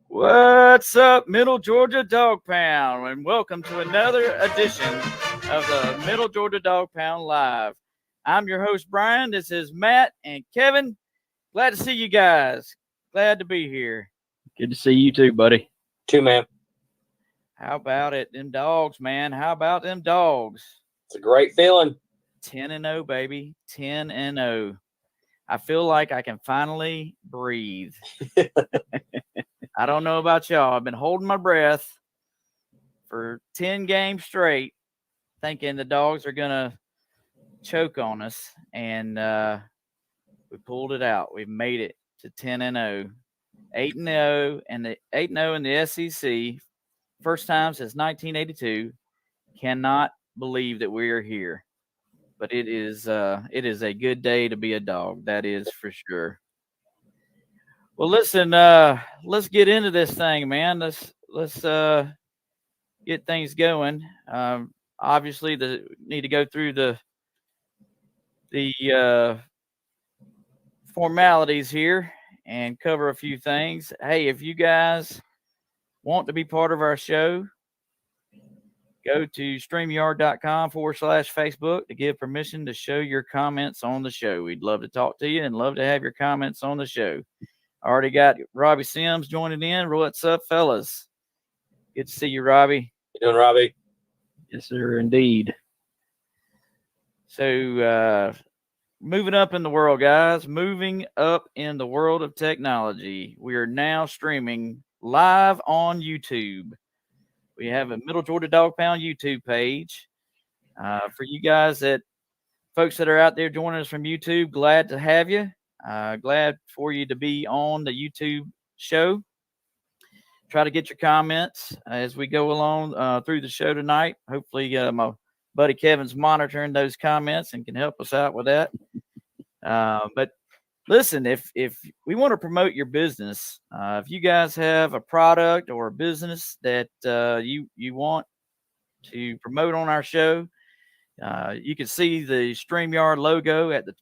What's up, Middle Georgia Dawgpound, and welcome to another edition of the Middle Georgia Dawgpound Live. I'm your host, Brian. This is Matt and Kevin. Glad to see you guys. Glad to be here. Good to see you too, buddy. Too, man. How about it? Them dogs, man. How about them dogs? It's a great feeling. 10-0, baby. 10-0. I feel like I can finally breathe. I don't know about y'all. I've been holding my breath for 10 games straight, thinking the dogs are going to choke on us. And we pulled it out. We've made it to 10-0. 8-0 and the 8-0 in the SEC. First time since 1982. Cannot believe that we are here. But it is a good day to be a dog. That is for sure. Well, listen, let's get into this thing, man. Let's get things going. Obviously, need to go through the formalities here and cover a few things. Hey, if you guys want to be part of our show, go to streamyard.com/Facebook to give permission to show your comments on the show. We'd love to talk to you and love to have your comments on the show. I already got Robbie Sims joining in. What's up, fellas? Good to see you, Robbie. You doing, Robbie? Yes, sir, indeed. So, moving up in the world, guys. Moving up in the world of technology. We are now streaming live on YouTube. We have a Middle Georgia Dawgpound YouTube page. For you guys folks that are out there joining us from YouTube, glad to have you. Glad for you to be on the YouTube show. Try to get your comments as we go along through the show tonight. Hopefully, my buddy Kevin's monitoring those comments and can help us out with that. But listen, if we want to promote your business, if you guys have a product or a business that you want to promote on our show, you can see the StreamYard logo at the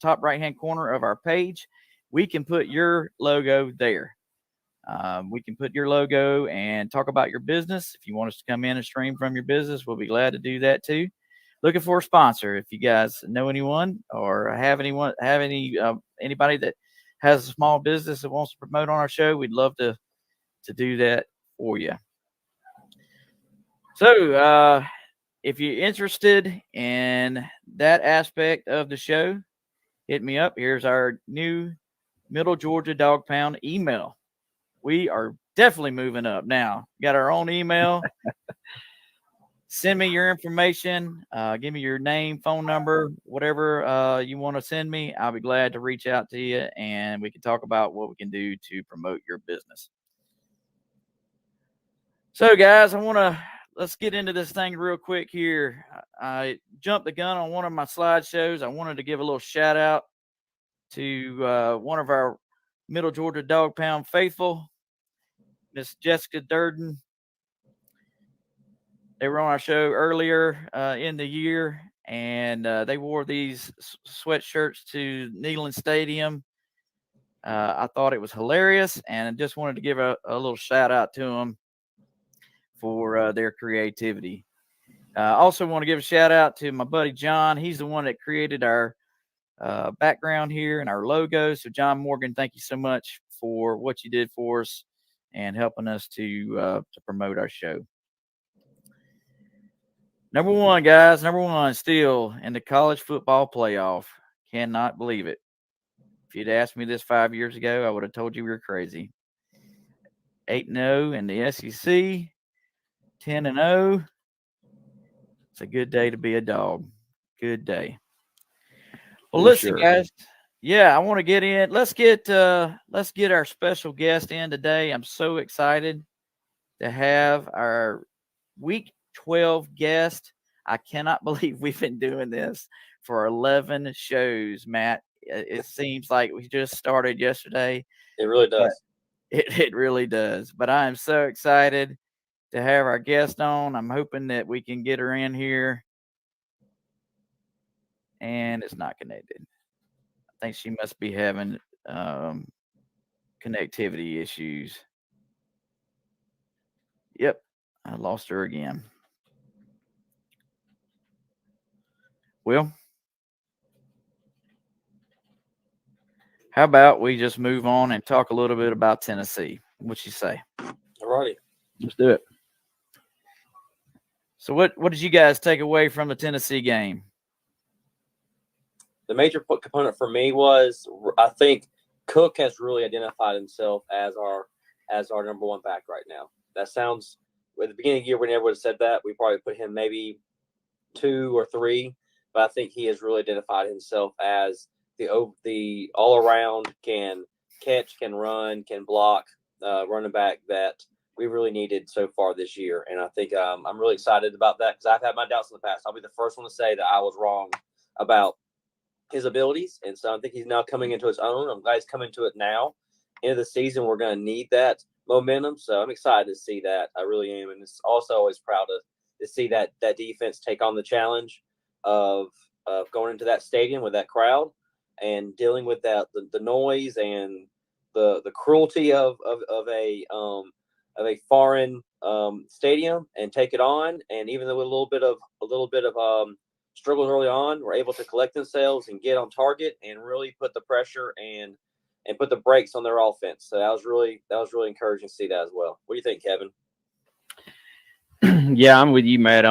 top right-hand corner of our page. We can put your logo there. We can put your logo and talk about your business. If you want us to come in and stream from your business, we'll be glad to do that too. Looking for a sponsor. If you guys know anyone or have anybody that has a small business that wants to promote on our show, we'd love to do that for you. So if you're interested in that aspect of the show, hit me up. Here's our new Middle Georgia Dawgpound email. We are definitely moving up now. Got our own email. Send me your information. Give me your name, phone number, whatever you want to send me. I'll be glad to reach out to you, and we can talk about what we can do to promote your business. So, guys, let's get into this thing real quick here. I jumped the gun on one of my slideshows. I wanted to give a little shout out to one of our Middle Georgia Dawgpound faithful, Miss Jessica Durden. They were on our show earlier in the year, and they wore these sweatshirts to Neyland Stadium. I thought it was hilarious, and I just wanted to give a little shout out to them for their creativity. Also want to give a shout out to my buddy John. He's the one that created our background here and our logo. So John Morgan, thank you so much for what you did for us and helping us to promote our show. Number one, guys. Number one, still in the college football playoff. Cannot believe it. If you'd asked me this 5 years ago, I would have told you we were crazy. 8-0 in the SEC. 10-0. It's a good day to be a dog. Good day. Well, listen, guys. Yeah, I want to get in. Let's get our special guest in today. I'm so excited to have our week 12 guest. I cannot believe we've been doing this for 11 shows, Matt. It seems like we just started yesterday. It really does. It really does. But I am so excited to have our guest on. I'm hoping that we can get her in here and it's not connected. I think she must be having connectivity issues. Yep, I lost her again. Well, how about we just move on and talk a little bit about Tennessee? What you say? All righty. Let's do it. So what did you guys take away from the Tennessee game? The major component for me was I think Cook has really identified himself as our number one back right now. That sounds at the beginning of the year when everyone said that, we probably put him maybe 2 or 3, but I think he has really identified himself as the all around can catch, can run, can block running back that we really needed so far this year. And I think I'm really excited about that because I've had my doubts in the past. I'll be the first one to say that I was wrong about his abilities. And so I think he's now coming into his own. I'm glad he's coming to it now. End of the season, we're going to need that momentum. So I'm excited to see that. I really am. And it's also always proud to see that defense take on the challenge of going into that stadium with that crowd and dealing with that, the noise and the cruelty of a foreign stadium and take it on. And even though a little bit of struggles early on, were able to collect themselves and get on target and really put the pressure and put the brakes on their offense. So that was really encouraging to see that as well. What do you think, Kevin? Yeah, I'm with you, Matt.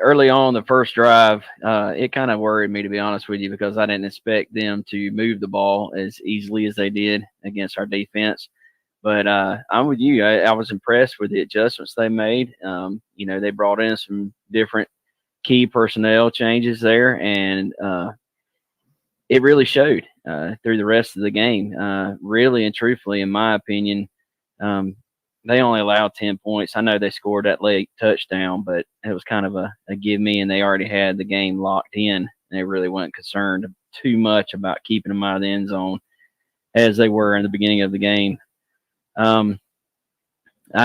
Early on the first drive, it kind of worried me, to be honest with you, because I didn't expect them to move the ball as easily as they did against our defense. But I'm with you. I was impressed with the adjustments they made. They brought in some different key personnel changes there, and it really showed through the rest of the game. Really and truthfully, in my opinion, they only allowed 10 points. I know they scored that late touchdown, but it was kind of a give me, and they already had the game locked in. They really weren't concerned too much about keeping them out of the end zone as they were in the beginning of the game. I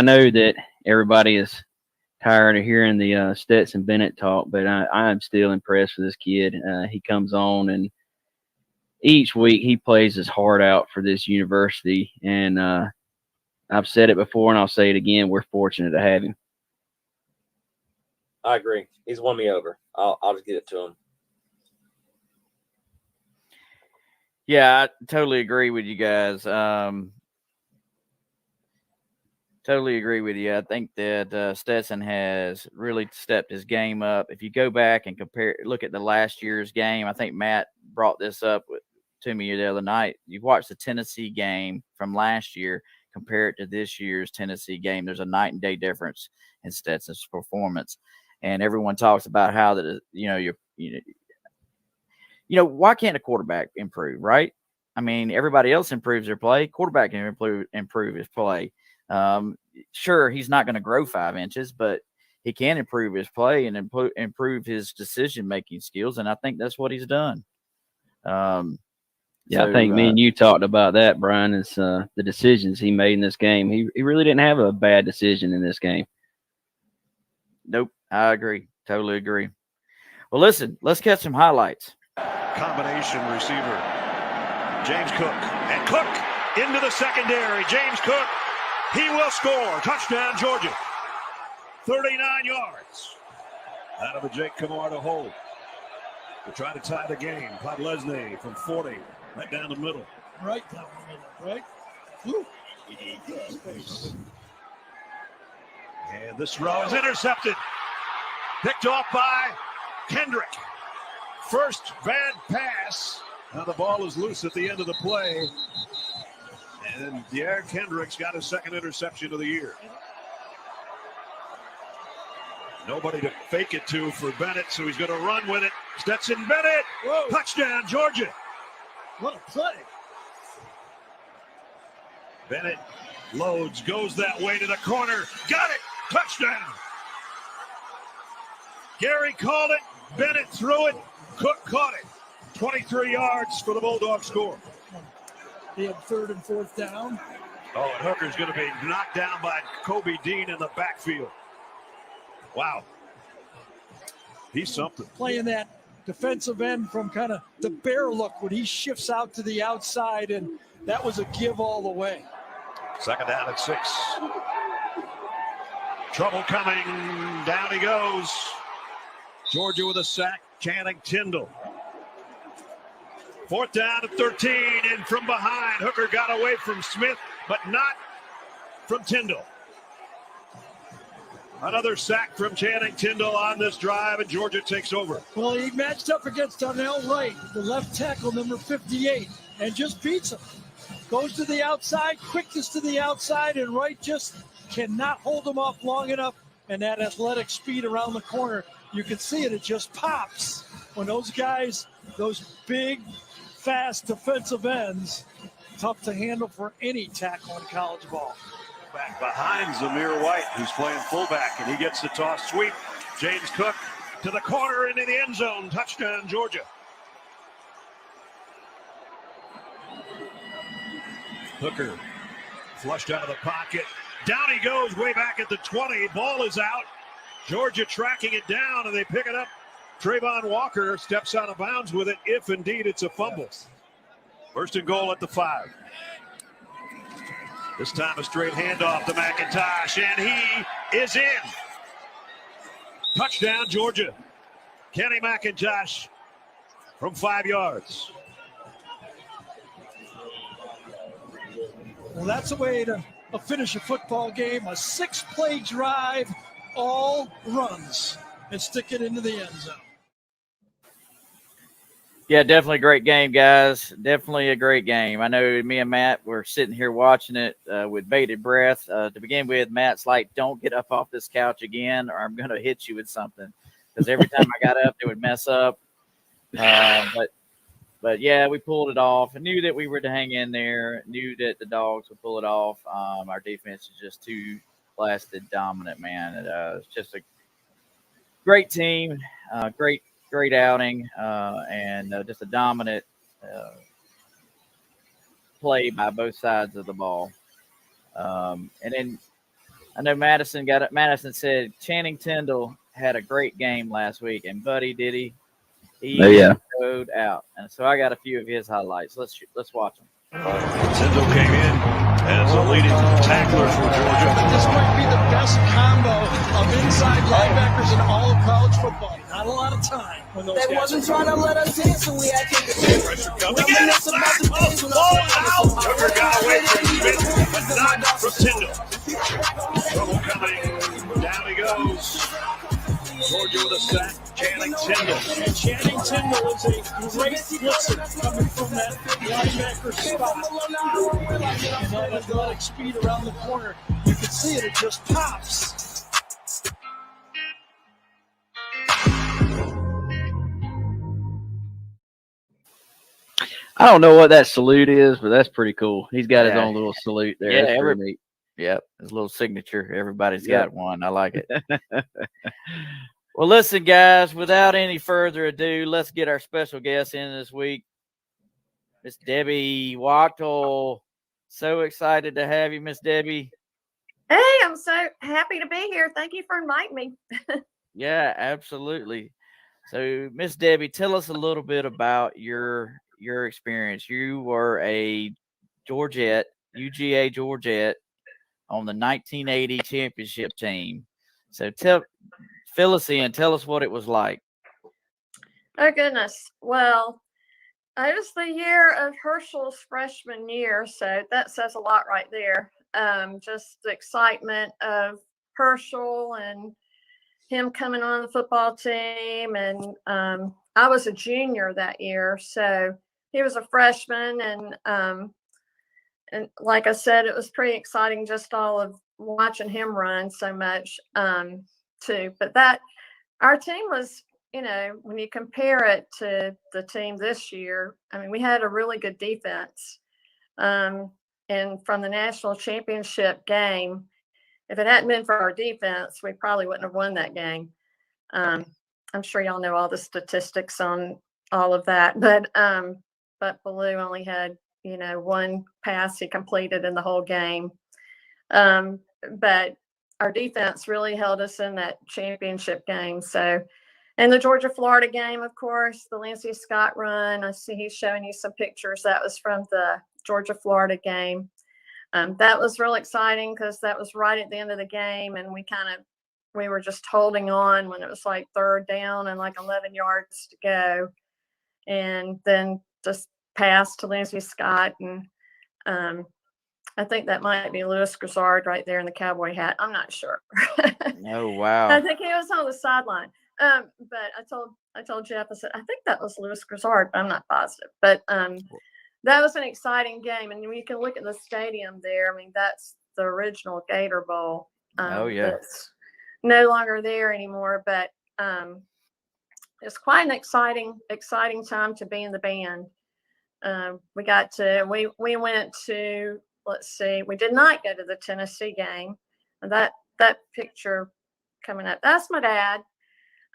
know that everybody is tired of hearing the Stetson Bennett talk, but I am still impressed with this kid. He comes on, and each week he plays his heart out for this university, and I've said it before, and I'll say it again. We're fortunate to have him. I agree. He's won me over. I'll just get it to him. Yeah, I totally agree with you guys. Totally agree with you. I think that Stetson has really stepped his game up. If you go back and look at the last year's game, I think Matt brought this up to me the other night. You've watched the Tennessee game from last year, compare it to this year's Tennessee game. There's a night and day difference in Stetson's performance, and everyone talks about how that why can't a quarterback improve, right? I mean, everybody else improves their play. Quarterback can improve his play. Sure, he's not going to grow 5 inches, but he can improve his play and improve his decision-making skills, and I think that's what he's done. I think me and you talked about that, Brian, is the decisions he made in this game. He really didn't have a bad decision in this game. Nope, I agree. Totally agree. Well, listen, let's catch some highlights. Combination receiver, James Cook. And Cook into the secondary. James Cook, he will score. Touchdown, Georgia. 39 yards. Out of a Jake Camardo hold. To try to tie the game. Podlesny from 40. Right down the middle. Right down the middle, right? Ooh. And this throw is intercepted. Picked off by Kendrick. First bad pass. Now the ball is loose at the end of the play. And Derrick Kendrick's got his second interception of the year. Nobody to fake it to for Bennett, so he's going to run with it. Stetson Bennett. Whoa. Touchdown, Georgia. What a play. Bennett loads, goes that way to the corner. Got it. Touchdown. Gary called it. Bennett threw it. Cook caught it. 23 yards for the Bulldogs score. They had 3rd and 4th down. Oh, and Hooker's going to be knocked down by Kobe Dean in the backfield. Wow. He's something. Playing that defensive end from kind of the bear look when he shifts out to the outside, and that was a give all the way. Second down at 6. Trouble coming. Down he goes. Georgia with a sack. Channing Tindall. 4th down at 13, and from behind, Hooker got away from Smith, but not from Tindall. Another sack from Channing Tindall on this drive, and Georgia takes over. Well, he matched up against Darnell Wright, the left tackle, number 58, and just beats him. Goes to the outside, quickness to the outside, and Wright just cannot hold him off long enough. And that athletic speed around the corner, you can see it just pops when those guys, those big, fast defensive ends, tough to handle for any tackle in college ball. Back behind Zamir White, who's playing fullback, and he gets the toss sweep. James Cook to the corner into the end zone. Touchdown, Georgia. Hooker flushed out of the pocket. Down he goes, way back at the 20. Ball is out. Georgia tracking it down, and they pick it up. Trayvon Walker steps out of bounds with it, if indeed it's a fumble. First and goal at the 5. This time a straight handoff to McIntosh, and he is in. Touchdown, Georgia. Kenny McIntosh from 5 yards. Well, that's a way to finish a football game, a 6-play drive, all runs, and stick it into the end zone. Yeah, definitely a great game, guys. Definitely a great game. I know me and Matt were sitting here watching it with bated breath. To begin with, Matt's like, don't get up off this couch again or I'm going to hit you with something. Because every time I got up, it would mess up. But yeah, we pulled it off. I knew that we were to hang in there. Knew that the Dogs would pull it off. Our defense is just too blasted dominant, man. It's just a great team, great outing, and just a dominant play by both sides of the ball. And then I know Madison said Channing Tindall had a great game last week, and buddy, did he? He showed out, and so I got a few of his highlights. Let's watch them. Tindall came in as a leading tackler for Georgia. This might be the best combo of inside linebackers in all of college football. Not a lot of time when those They guys wasn't trying to let us in, so we had to Pressure coming in. Ball out. Hooker got away from Smith, but not from Tindall. Trouble coming. Down he goes. Georgia with a sack. Channing Tindall. And Channing Tindall is a great blitzer coming from that linebacker spot. And that athletic speed around the corner, you can see it just pops. I don't know what that salute is, but that's pretty cool. He's got his own little salute there. Yeah, that's pretty neat. Yep, his little signature. Everybody's got one. I like it. Well, listen, guys, without any further ado, let's get our special guest in this week. Miss Debbie Wachtel. So excited to have you, Miss Debbie. Hey, I'm so happy to be here. Thank you for inviting me. Yeah, absolutely. So, Miss Debbie, tell us a little bit about your experience. You were a Georgette, UGA Georgette, on the 1980 championship team. So fill us in. Tell us what it was like. Oh, goodness. Well, it was the year of Herschel's freshman year, so that says a lot right there. Just the excitement of Herschel and him coming on the football team. And I was a junior that year, so he was a freshman. And like I said, it was pretty exciting just all of watching him run so much too. But our team was, when you compare it to the team this year, I mean, we had a really good defense. And from the national championship game, if it hadn't been for our defense, we probably wouldn't have won that game. I'm sure y'all know all the statistics on all of that, but Ballou only had, one pass he completed in the whole game. But our defense really held us in that championship game. So And the Georgia-Florida game, of course, the Lindsey Scott run. I see he's showing you some pictures. That was from the Georgia-Florida game. That was real exciting because that was right at the end of the game, and we were just holding on when it was like 3rd down and like 11 yards to go, and then just passed to Lindsey Scott, and I think that might be Louis Grizzard right there in the cowboy hat. I'm not sure. Oh, wow. I think he was on the sideline. But I told Jeff, I said, I think that was Louis Grizzard, but I'm not positive. But that was an exciting game. And you can look at the stadium there. I mean, that's the original Gator Bowl. Oh, yeah. That's no longer there anymore. But it's quite an exciting time to be in the band. We went to, let's see, we did not go to the Tennessee game. That picture coming up, that's my dad.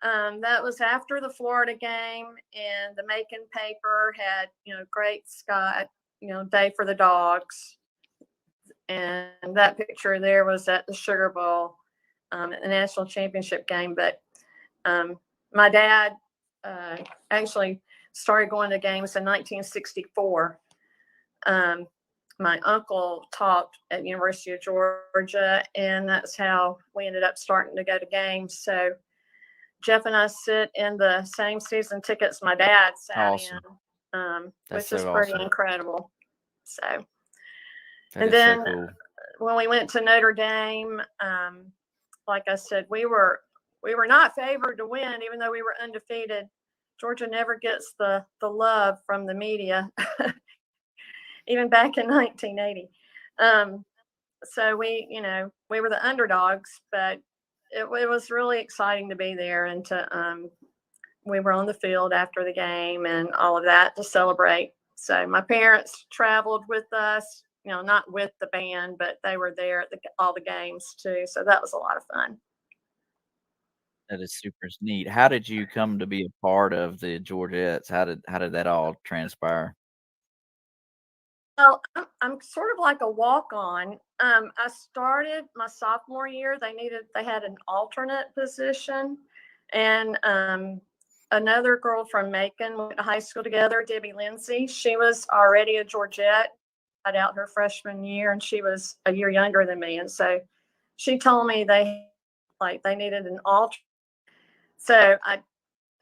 That was after the Florida game, and the Macon paper had, great Scott, day for the dogs. And that picture there was at the Sugar Bowl at the national championship game. But my dad actually started going to games in 1964. My uncle taught at University of Georgia, and that's how we ended up starting to go to games. So Jeff and I sit in the same season tickets my dad sat in, which is pretty incredible. So, and then when we went to Notre Dame, like I said, we were not favored to win, even though we were undefeated. Georgia never gets the love from the media, even back in 1980. So we were the underdogs, but it was really exciting to be there, and we were on the field after the game and all of that to celebrate. So my parents traveled with us, not with the band, but they were there at all the games too. So that was a lot of fun. That is super neat. How did you come to be a part of the Georgettes? How did that all transpire? Well, I'm sort of like a walk-on. I started my sophomore year. They had an alternate position, and another girl from Macon went to high school together, Debbie Lindsay. She was already a Georgette, got out her freshman year, and she was a year younger than me. And so she told me they needed an alternate. So I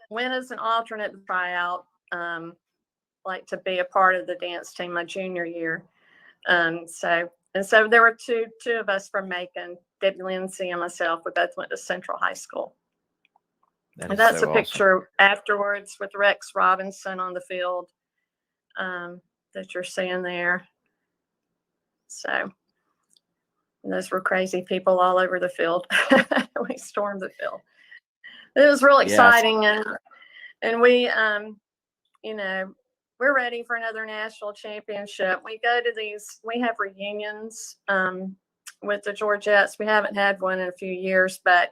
went as an alternate to try out, to be a part of the dance team my junior year. So there were two of us from Macon, Debbie Lindsay and myself. We both went to Central High School. And that's a picture afterwards with Rex Robinson on the field that you're seeing there. So those were crazy people all over the field. We stormed the field. It was real exciting, and we, we're ready for another national championship. We go to we have reunions with the Georgettes. We haven't had one in a few years, but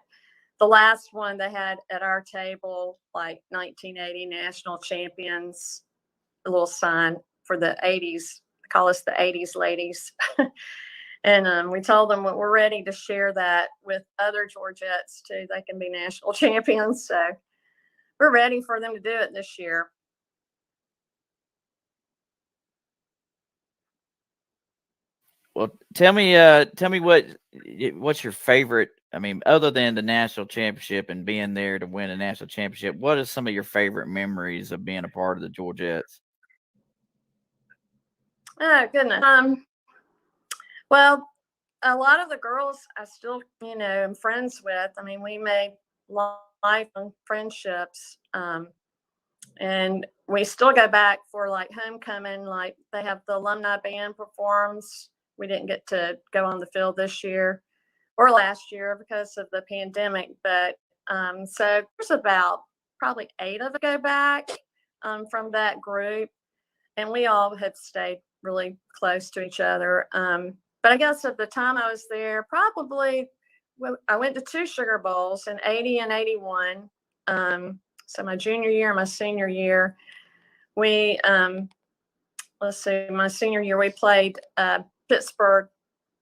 the last one they had at our table, 1980 national champions, a little sign for the 80s. They call us the 80s ladies. And we told them we're ready to share that with other Georgettes too. They can be national champions. So we're ready for them to do it this year. Well, tell me what's your favorite? I mean, other than the national championship and being there to win a national championship, what are some of your favorite memories of being a part of the Georgettes? Oh, goodness. Well, a lot of the girls I still, am friends with. I mean, we made lifelong friendships. And we still go back for homecoming, they have the alumni band performs. We didn't get to go on the field this year or last year because of the pandemic. But so there's about probably 8 of us go back from that group. And we all have stayed really close to each other. But I guess at the time I was there, I went to 2 Sugar Bowls in 80 and 81. So my junior year and my senior year, my senior year, we played Pittsburgh,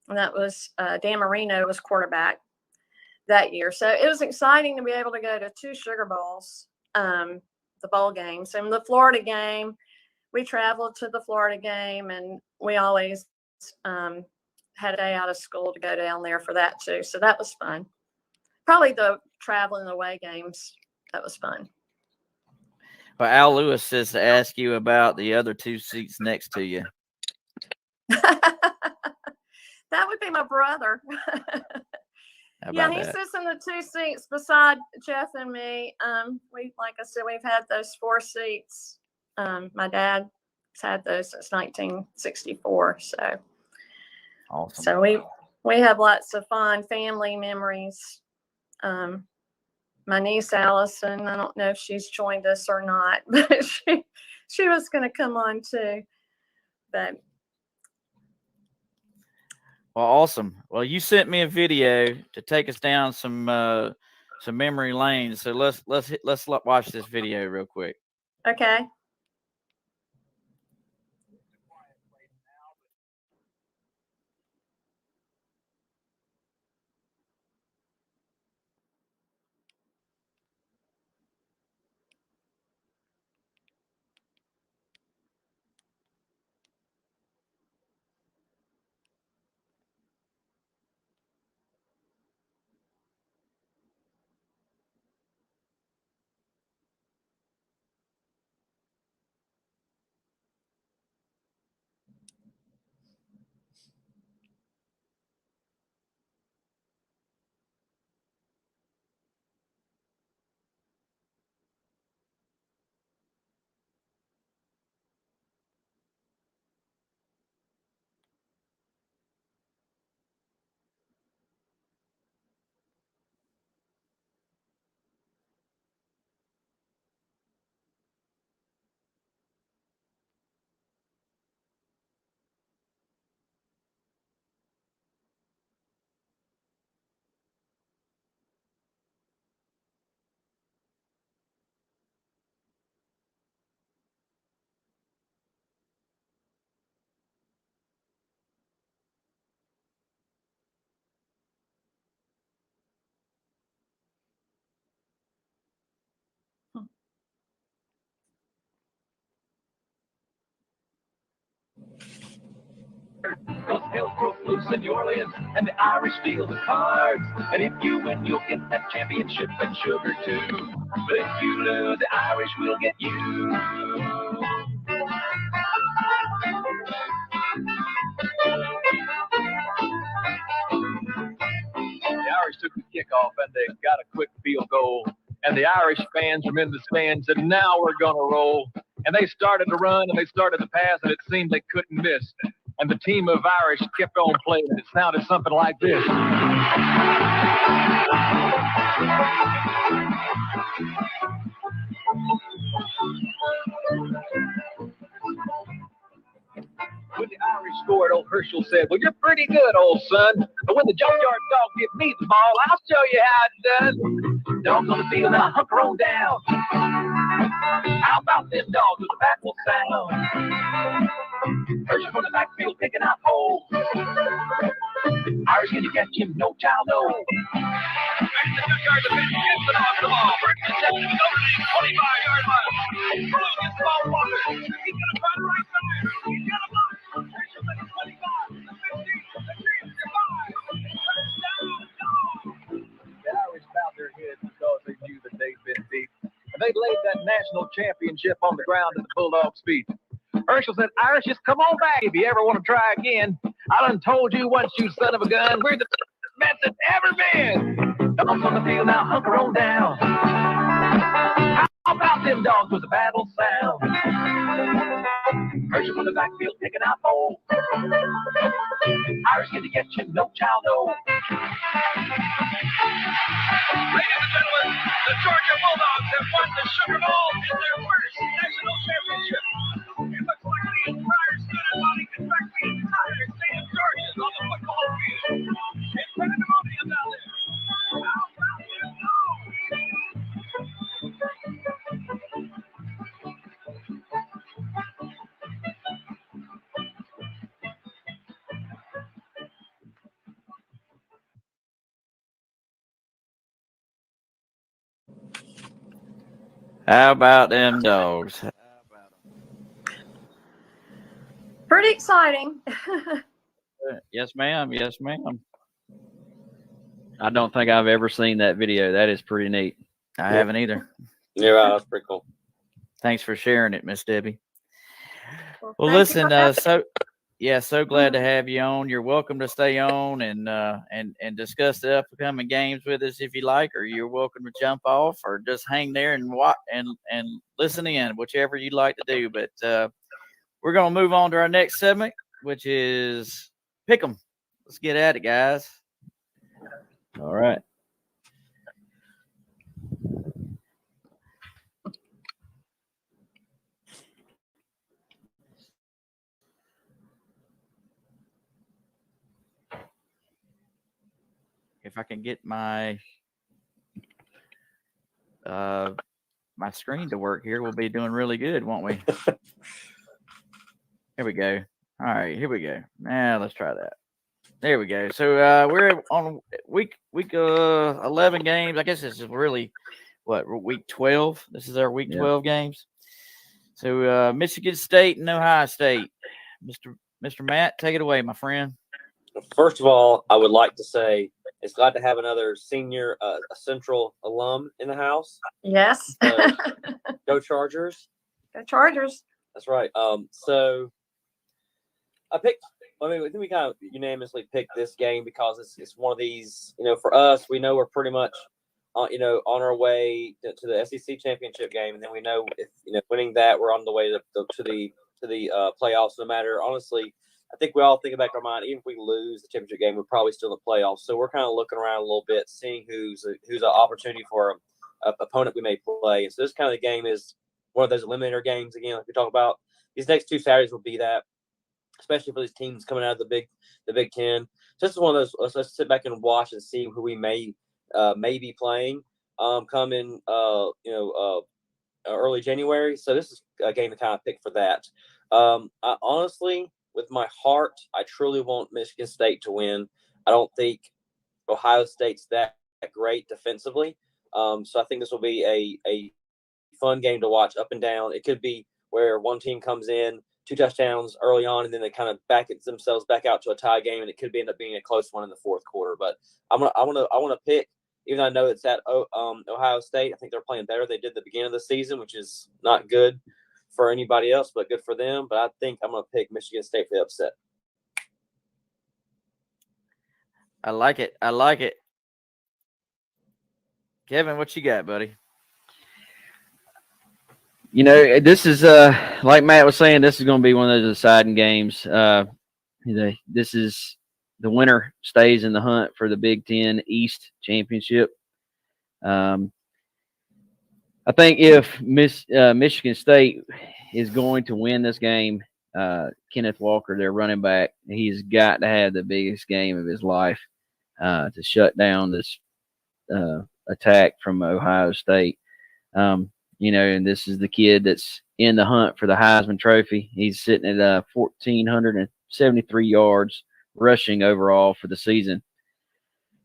and that was Dan Marino was quarterback. that year. So it was exciting to be able to go to 2 Sugar Bowls, the bowl games. And the Florida game, we traveled to the Florida game, and we always had a day out of school to go down there for that too. So that was fun. Probably the traveling away games, that was fun. Well, Al Lewis says to ask you about the other 2 seats next to you. That would be my brother. Yeah, he sits in the 2 seats beside Jeff and me. Like I said, we've had those 4 seats. My dad's had those since 1964. So awesome. So we have lots of fun family memories. My niece Allison, I don't know if she's joined us or not, but she was going to come on too. But well, awesome. Well, you sent me a video to take us down some memory lanes. So let's watch this video real quick. okay. Hell broke loose in New Orleans, and the Irish steal the cards. And if you win, you'll get that championship and sugar too. But if you lose, the Irish will get you. The Irish took the kickoff, and they got a quick field goal. And the Irish fans from in the stands said, "Now we're going to roll." And they started to run, and they started to pass, and it seemed they couldn't miss. And the team of Irish kept on playing. It sounded something like this. When the Irish scored, old Herschel said, "Well, you're pretty good, old son. But when the junkyard dog give me the ball, I'll show you how it's done." Dogs on the field, now hunker on down. How about them dogs with the battle sound? Herschel from the backfield picking out holes. Irish, can you catch him? No child, no. Back to the junkyard defense, gets it off the ball. Breaks the 25-yard line. Blue gets the ball Walker. He's going to try the right side. He's got a block. Herschel's at the 25, the 15, the 10, the 5. Touchdown, the Irish bowed their heads because they knew that they'd been beat. And they laid that national championship on the ground at the Bulldogs' feet. Herschel said, "Irish, just come on back if you ever want to try again. I done told you once, you son of a gun, we're the best that's ever been." Dogs on the field, now hunker on down. How about them dogs with the battle sound? Herschel from the backfield picking out holes. Irish, can you get you? No child, no. Ladies and gentlemen, the Georgia Bulldogs have won the Sugar Bowl in their first national championship. It looks like the entire student body can track the entire state of Georgia on the football field. It's pandemonium down there. How about you know? How about them dogs? Pretty exciting. Yes, ma'am. Yes, ma'am. I don't think I've ever seen that video. That is pretty neat. I haven't either. Yeah, right, that's pretty cool. Thanks for sharing it, Miss Debbie. Well, thank you listen, for having so glad to have you on. You're welcome to stay on and discuss the upcoming games with us if you like, or you're welcome to jump off or just hang there and watch and listen in, whichever you'd like to do. But we're gonna move on to our next segment, which is pick 'em. Let's get at it, guys. All right. If I can get my my screen to work here, we'll be doing really good, won't we? Here we go. All right, here we go. Now let's try that. There we go. So we're on week 11 games. I guess this is really week 12. This is our week 12 games. So Michigan State and Ohio State. Mr. Matt, take it away, my friend. First of all, I would like to say it's glad to have another senior, a Central alum in the house. Yes. Go Chargers. Go Chargers. That's right. So I think we kind of unanimously picked this game because it's one of these, for us, we know we're pretty much, on our way to the SEC championship game. And then we know if, winning that, we're on the way to the playoffs. No matter, honestly, I think we all think about our mind, even if we lose the championship game, we're probably still in the playoffs. So we're kind of looking around a little bit, seeing who's an opportunity for an opponent we may play. And so this kind of the game is one of those eliminator games, again, like we talk about. These next two Saturdays will be that, especially for these teams coming out of the Big Ten. So this is one of those. Let's sit back and watch and see who we may be playing coming early January. So this is a game to kind of pick for that. I honestly, with my heart, I truly want Michigan State to win. I don't think Ohio State's that great defensively. So I think this will be a fun game to watch up and down. It could be where one team comes in 2 touchdowns early on, and then they kind of back themselves back out to a tie game, and it could end up being a close one in the fourth quarter. But I want to pick, even though I know it's at Ohio State. I think they're playing better. They did at the beginning of the season, which is not good for anybody else, but good for them. But I think I'm going to pick Michigan State for the upset. I like it. I like it. Kevin, what you got, buddy? This is like Matt was saying, this is going to be one of those deciding games. This is the winner stays in the hunt for the Big Ten East Championship. I think if Michigan State is going to win this game, Kenneth Walker, their running back, he's got to have the biggest game of his life to shut down this attack from Ohio State. And this is the kid that's in the hunt for the Heisman Trophy. He's sitting at 1,473 yards rushing overall for the season.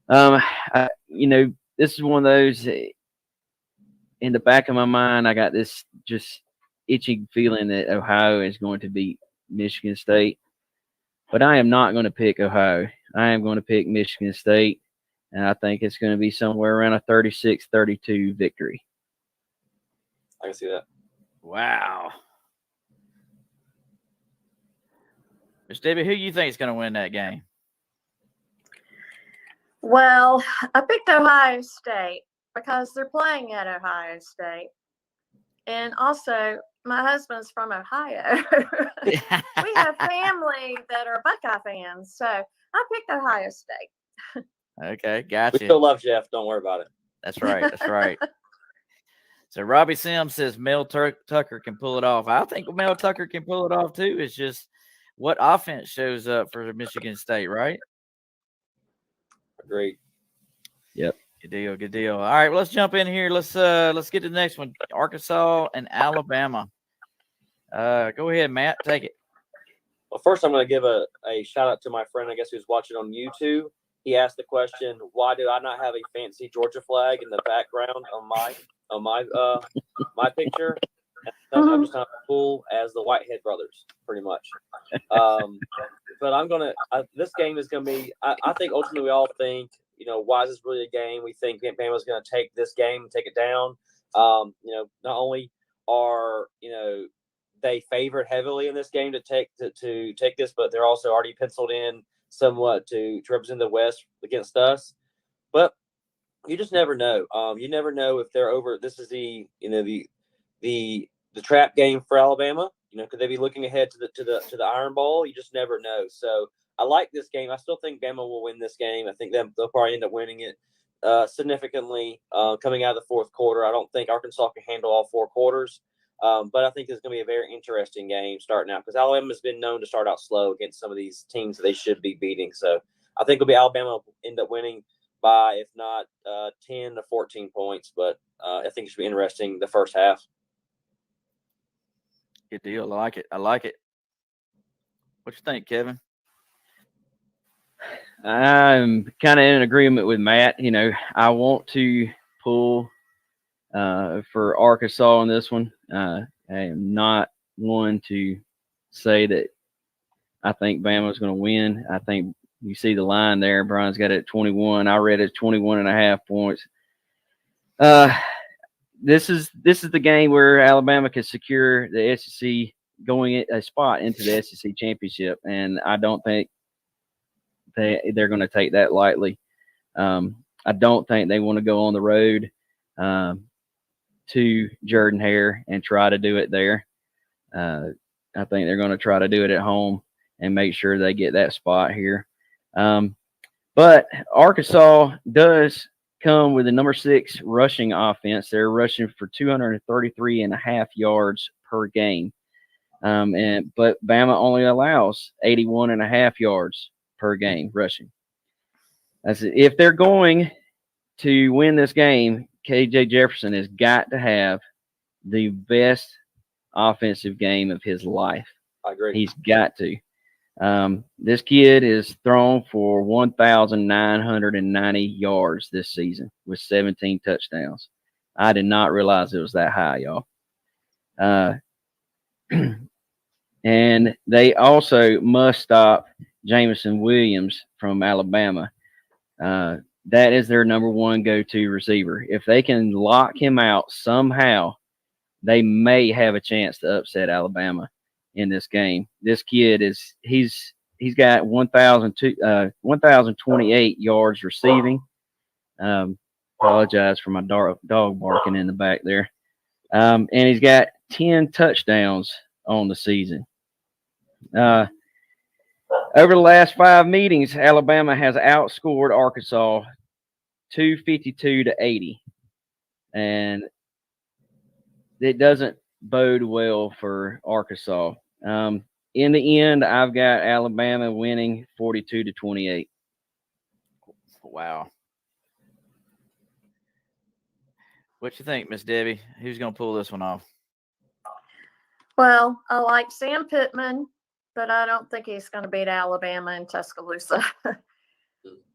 This is one of those, in the back of my mind, I got this just itching feeling that Ohio is going to beat Michigan State. But I am not going to pick Ohio. I am going to pick Michigan State, and I think it's going to be somewhere around a 36-32 victory. I can see that. Wow. Miss Debbie, who you think is going to win that game? Well, I picked Ohio State because they're playing at Ohio State. And also, my husband's from Ohio. We have family that are Buckeye fans. So I picked Ohio State. Okay, gotcha. We still love Jeff. Don't worry about it. That's right. That's right. So Robbie Sims says Mel Tucker can pull it off. I think Mel Tucker can pull it off too. It's just what offense shows up for Michigan State, right? Agreed. Yep. Good deal. Good deal. All right, well, let's jump in here. Let's get to the next one. Arkansas and Alabama. Go ahead, Matt. Take it. Well, first I'm going to give a shout out to my friend, I guess, who's watching on YouTube. he asked the question, why do I not have a fancy Georgia flag in the background on my picture? And I'm just not cool as the Whitehead brothers, pretty much. But this game is gonna be. I think ultimately we all think, why is this really a game? We think Bama's gonna take this game and take it down. Not only are they favored heavily in this game to take this, but they're also already penciled in somewhat to represent the West against us. But you just never know. You never know if they're over. This is the trap game for Alabama. Could they be looking ahead to the Iron Bowl? You just never know. So I like this game. I still think Bama will win this game. I think they'll probably end up winning it significantly coming out of the fourth quarter. I don't think Arkansas can handle all four quarters. But I think it's going to be a very interesting game starting out because Alabama's been known to start out slow against some of these teams that they should be beating. So I think Alabama will end up winning by, if not 10 to 14 points. But I think it should be interesting the first half. Good deal. I like it. What you think, Kevin? I'm kind of in agreement with Matt. I want to pull for Arkansas on this one. I am not one to say that I think Bama's going to win. I think you see the line there. Brian's got it at 21. I read it 21.5 points. This is the game where Alabama can secure the SEC going a spot into the SEC championship, and I don't think they're going to take that lightly. I don't think they want to go on the road to Jordan-Hare and try to do it there. I think they're going to try to do it at home and make sure they get that spot here. But Arkansas does come with the number 6 rushing offense. They're rushing for 233.5 yards per game. But Bama only allows 81.5 yards per game rushing. If they're going to win this game, KJ Jefferson has got to have the best offensive game of his life. I agree. He's got to. This kid is thrown for 1,990 yards this season with 17 touchdowns. I did not realize it was that high, y'all. And they also must stop Jameson Williams from Alabama. That is their number 1 go-to receiver. If they can lock him out somehow, they may have a chance to upset Alabama in this game. This kid he's got 1,028 yards receiving. Apologize for my dog barking in the back there. And he's got 10 touchdowns on the season. Over the last 5 meetings, Alabama has outscored Arkansas 252-80. And it doesn't bode well for Arkansas. In the end, I've got Alabama winning 42-28. Wow. What you think, Miss Debbie? Who's going to pull this one off? Well, I like Sam Pittman, but I don't think he's going to beat Alabama in Tuscaloosa.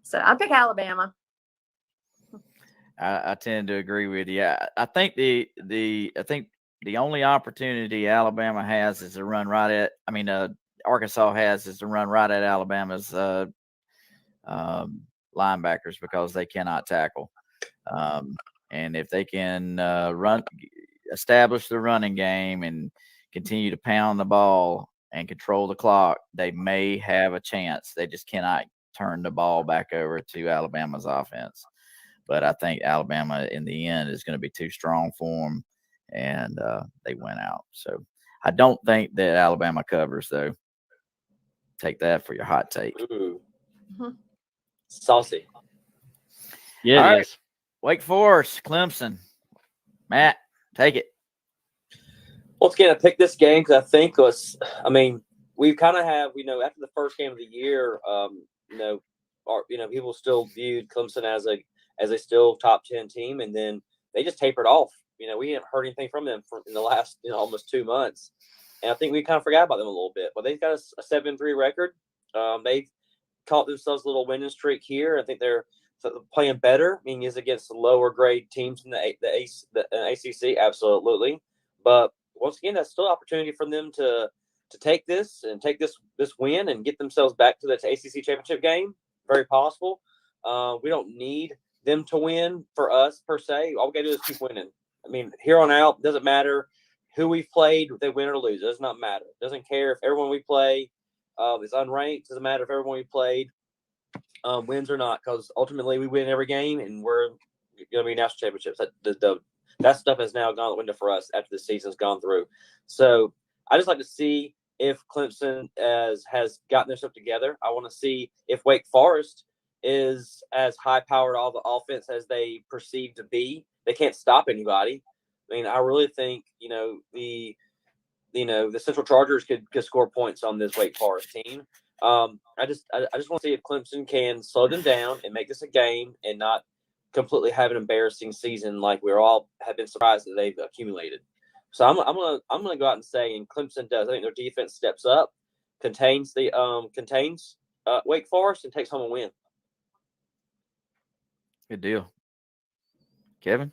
So I pick Alabama. I tend to agree with you. I think the only opportunity Alabama has is to run right at. Arkansas has is to run right at Alabama's linebackers because they cannot tackle. And if they can establish the running game and continue to pound the ball and control the clock, they may have a chance. They just cannot turn the ball back over to Alabama's offense. But I think Alabama in the end is going to be too strong for them, and they went out. So I don't think that Alabama covers, though. Take that for your hot take. Mm-hmm. Saucy. Yeah, all it right. is. Wake Forest, Clemson. Matt, take it. Once again, I picked this game because I think we kind of have, after the first game of the year, people still viewed Clemson as a still top 10 team, and then they just tapered off. We haven't heard anything from them in the last almost 2 months, and I think we kind of forgot about them a little bit. But they've got a 7-3 record. They've caught themselves a little winning streak here. I think they're playing better. I mean, is against the lower grade teams in the ACC, absolutely. But once again, that's still an opportunity for them to take this win and get themselves back to the ACC championship game. Very possible. We don't need them to win for us per se. All we gotta do is keep winning. I mean, here on out, doesn't matter who we've played, if they win or lose. It does not matter. It doesn't care if everyone we play is unranked. It doesn't matter if everyone we played wins or not, because ultimately we win every game and we're going to be national championships. That stuff has now gone out the window for us after the season's gone through. So I just like to see if Clemson has gotten their stuff together. I want to see if Wake Forest is as high-powered all the offense as they perceive to be. They can't stop anybody. I mean, I really think the Central Chargers could score points on this Wake Forest team. I just want to see if Clemson can slow them down and make this a game and not completely have an embarrassing season like we all have been surprised that they've accumulated. So I'm gonna go out and say, and Clemson does. I think their defense steps up, contains Wake Forest, and takes home a win. Good deal, Kevin.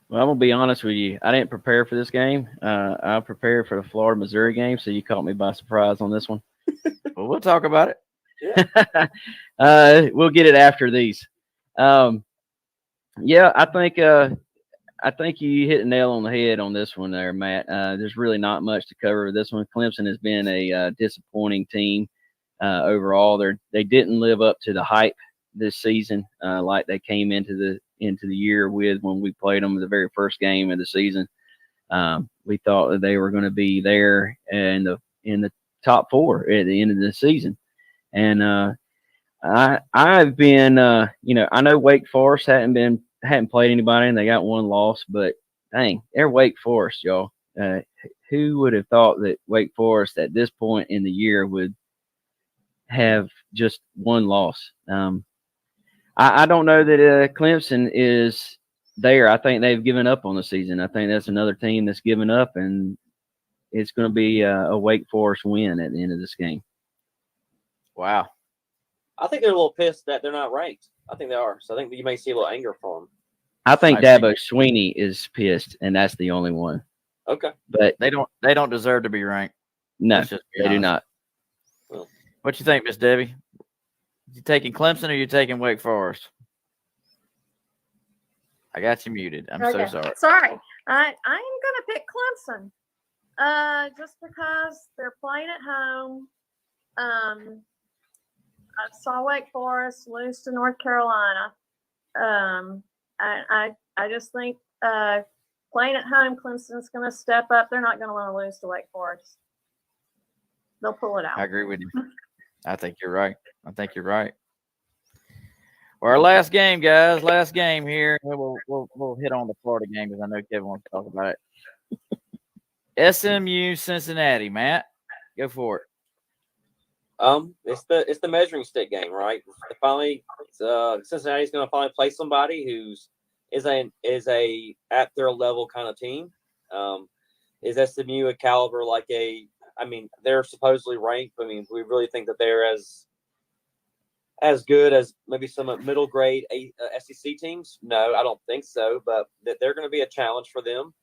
Well, I'm going to be honest with you. I didn't prepare for this game. I prepared for the Florida-Missouri game, so you caught me by surprise on this one. Well, we'll talk about it. Yeah. We'll get it after these. Yeah, I think you hit the nail on the head on this one there, Matt. There's really not much to cover with this one. Clemson has been a disappointing team overall. They didn't live up to the hype this season like they came into the year with when we played them the very first game of the season. We thought that they were going to be there in the top four at the end of the season. And I've been I know Wake Forest hadn't played anybody and they got one loss, but dang, they're Wake Forest, y'all. Who would have thought that Wake Forest at this point in the year would have just one loss? I don't know that Clemson is there. I think they've given up on the season. I think that's another team that's given up, and it's going to be a Wake Forest win at the end of this game. Wow. I think they're a little pissed that they're not ranked. I think they are. So I think you may see a little anger from them. I think Dabo Sweeney is pissed, and that's the only one. Okay. But they don't deserve to be ranked. No, they do not. Well, what you think, Miss Debbie? You taking Clemson or you taking Wake Forest? I got you muted. I'm so sorry. Sorry. I am going to pick Clemson just because they're playing at home. I saw Wake Forest lose to North Carolina. I just think playing at home, Clemson's going to step up. They're not going to want to lose to Wake Forest. They'll pull it out. I agree with you. I think you're right. Well, our last game, guys. Last game here. We'll hit on the Florida game because I know Kevin wants to talk about it. SMU Cincinnati, Matt, go for it. It's the measuring stick game, right? Finally, Cincinnati's going to finally play somebody who's is a at their level kind of team. Is SMU a caliber like a? I mean, they're supposedly ranked. I mean, we really think that they're as good as maybe some middle grade SEC teams? No, I don't think so. But that they're going to be a challenge for them.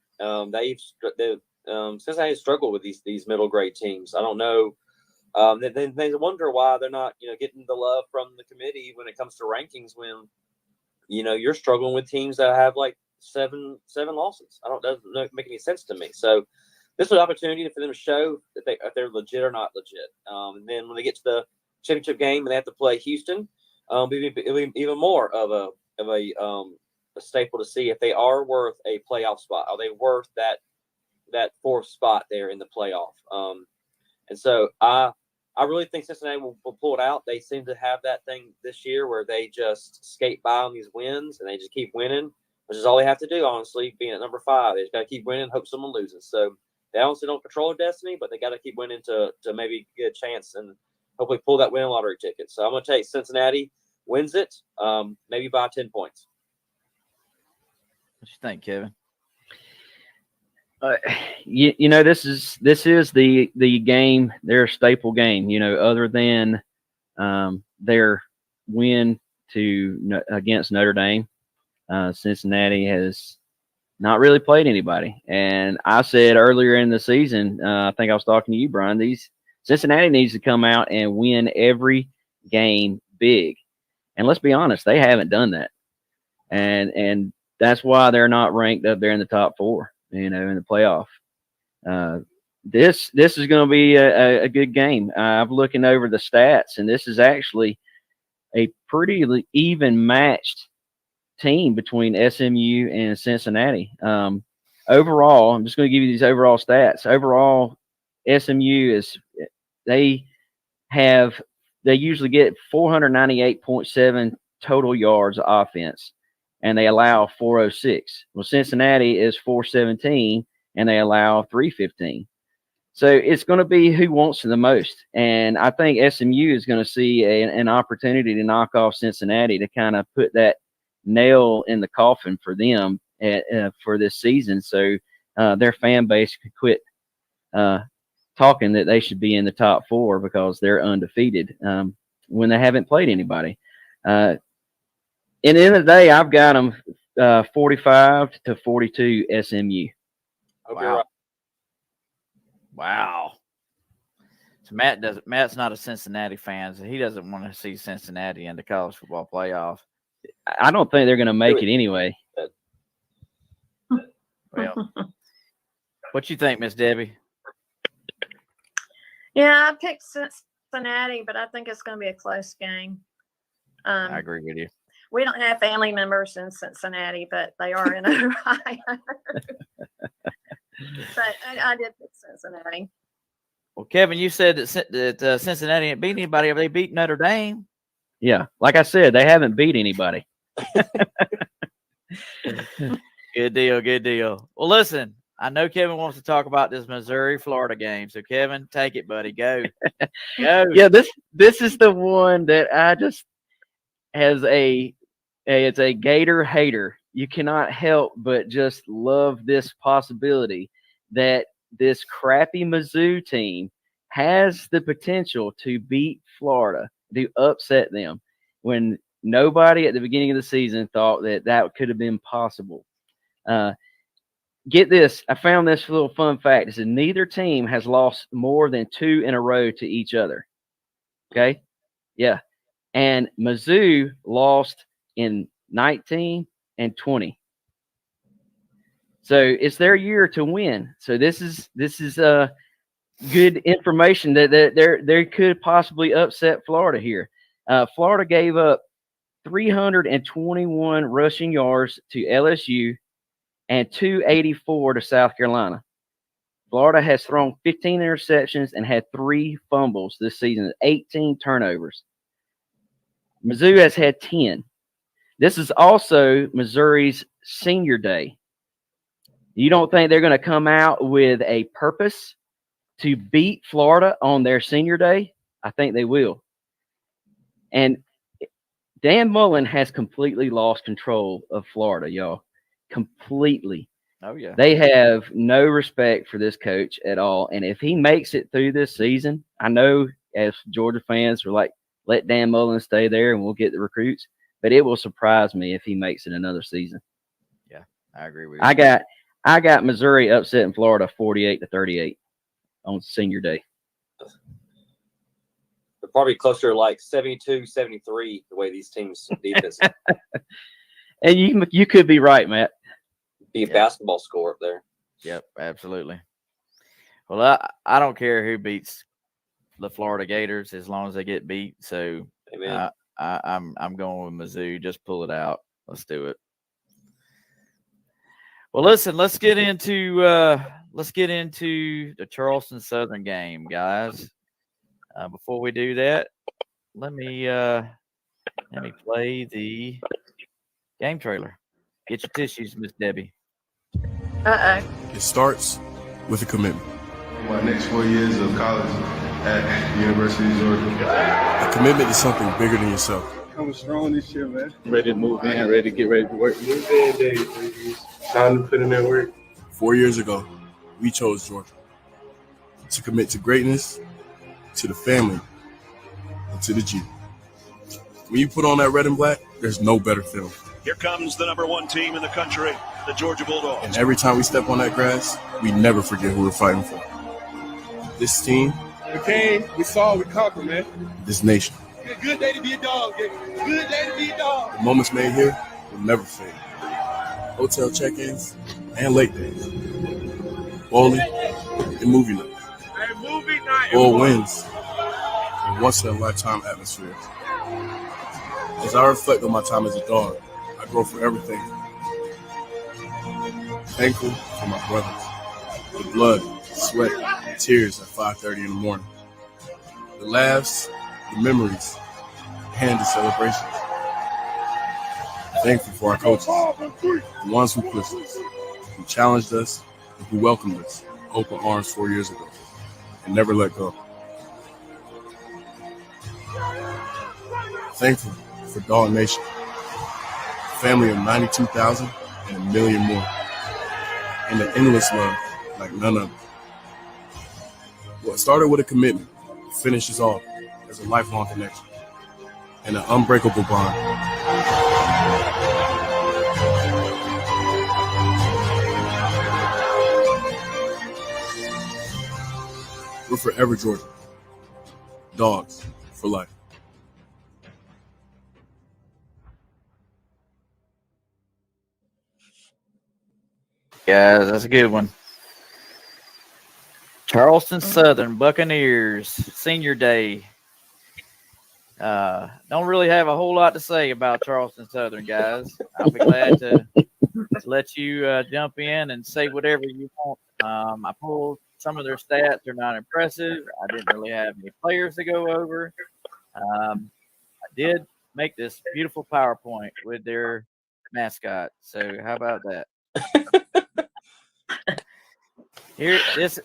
Cincinnati struggled with these middle grade teams. I don't know. They wonder why they're not getting the love from the committee when it comes to rankings. When you're struggling with teams that have like seven losses. Doesn't make any sense to me. So this is an opportunity for them to show that if they're legit or not legit. And then when they get to the championship game and they have to play Houston, it'll be even more of a staple to see if they are worth a playoff spot. Are they worth that fourth spot there in the playoff? And so I really think Cincinnati will pull it out. They seem to have that thing this year where they just skate by on these wins and they just keep winning, which is all they have to do, honestly, being at number 5. They just got to keep winning, hope someone loses. So they honestly don't control their destiny, but they got to keep winning to maybe get a chance and hopefully pull that winning lottery ticket. So I'm going to take Cincinnati wins it, maybe by 10 points. What you think, Kevin? This is the game, their staple game, other than their win against Notre Dame. Cincinnati has not really played anybody. And I said earlier in the season, I think I was talking to you, Brian, Cincinnati needs to come out and win every game big. And let's be honest, they haven't done that. And that's why they're not ranked up there in the top 4, in the playoff. This is going to be a good game. I'm looking over the stats, and this is actually a pretty even matched team between SMU and Cincinnati. Overall, I'm just going to give you these overall stats. Overall, SMU they usually get 498.7 total yards of offense, and they allow 406. Well, Cincinnati is 417, and they allow 315. So it's going to be who wants it the most. And I think SMU is going to see an opportunity to knock off Cincinnati to kind of put that nail in the coffin for them for this season. So their fan base could quit talking that they should be in the top 4 because they're undefeated when they haven't played anybody. In the end of the day, I've got them 45-42 SMU. Okay. Wow. So Matt's not a Cincinnati fan, so he doesn't want to see Cincinnati in the college football playoff. I don't think they're going to make it anyway. Well, what you think, Miss Debbie? Yeah, I picked Cincinnati, but I think it's going to be a close game. I agree with you. We don't have family members in Cincinnati, but they are in Ohio. But I did pick Cincinnati. Well, Kevin, you said that Cincinnati didn't beat anybody. Have they beat Notre Dame? Yeah, like I said, they haven't beat anybody. Good deal, good deal. Well, listen, I know Kevin wants to talk about this Missouri-Florida game. So, Kevin, take it, buddy. Go. Go. Yeah, this is the one that I just it's a Gator hater. You cannot help but just love this possibility that this crappy Mizzou team has the potential to beat Florida, to upset them, when nobody at the beginning of the season thought that could have been possible. Get this. I found this little fun fact. It says neither team has lost more than 2 in a row to each other. Okay? Yeah. And Mizzou lost in 19 and 20. So it's their year to win. So this is good information that they could possibly upset Florida here. Florida gave up 321 rushing yards to LSU and 284 to South Carolina. Florida has thrown 15 interceptions and had 3 fumbles this season, 18 turnovers. Mizzou has had 10. This is also Missouri's senior day. You don't think they're going to come out with a purpose to beat Florida on their senior day? I think they will. And Dan Mullen has completely lost control of Florida, y'all. Completely. Oh, yeah. They have no respect for this coach at all. And if he makes it through this season, I know as Georgia fans, we're like, let Dan Mullen stay there and we'll get the recruits. But it will surprise me if he makes it another season. Yeah, I agree with you. I got Missouri upsetting Florida 48-38 on senior day. They're probably closer to like 72-73 the way these teams defense. And you could be right, Matt. Be a basketball score up there. Yep, absolutely. Well, I don't care who beats the Florida Gators as long as they get beat. So I'm going with Mizzou. Just pull it out. Let's do it. Well, listen, let's get into the Charleston Southern game, guys. Before we do that, let me play the game trailer. Get your tissues, Miss Debbie. It starts with a commitment. My next 4 years of college at University of Georgia. A commitment to something bigger than yourself. Coming strong this year, man. Ready to move in, ready to get ready to work. Move in, Dave. Time to put in that work. 4 years ago, we chose Georgia to commit to greatness, to the family, and to the G. When you put on that red and black, there's no better feeling. Here comes the number 1 team in the country, the Georgia Bulldogs. And every time we step on that grass, we never forget who we're fighting for. This team. We came, we saw, we conquered, man. This nation. It's a good day to be a dog. Good day to be a dog. The moments made here will never fade. Hotel check-ins and late days. Bowling and movie night. All wins and once-in-a-lifetime atmospheres. As I reflect on my time as a dog, I grow for everything. Thankful for my brothers. The blood, sweat, and tears at 5:30 in the morning. The laughs, the memories, and the celebrations. Thankful for our coaches, the ones who pushed us, who challenged us, and who welcomed us with open arms 4 years ago, and never let go. Thankful for Dog Nation, a family of 92,000 and a million more, and the endless love like none other. What started with a commitment finishes off as a lifelong connection and an unbreakable bond. We're forever Georgia. Dogs for life. Guys, that's a good one. Charleston Southern Buccaneers, Senior Day. Don't really have a whole lot to say about Charleston Southern, guys. I'll be glad to let you jump in and say whatever you want. I pulled some of their stats. They're not impressive. I didn't really have any players to go over. I did make this beautiful PowerPoint with their mascot. So how about that? This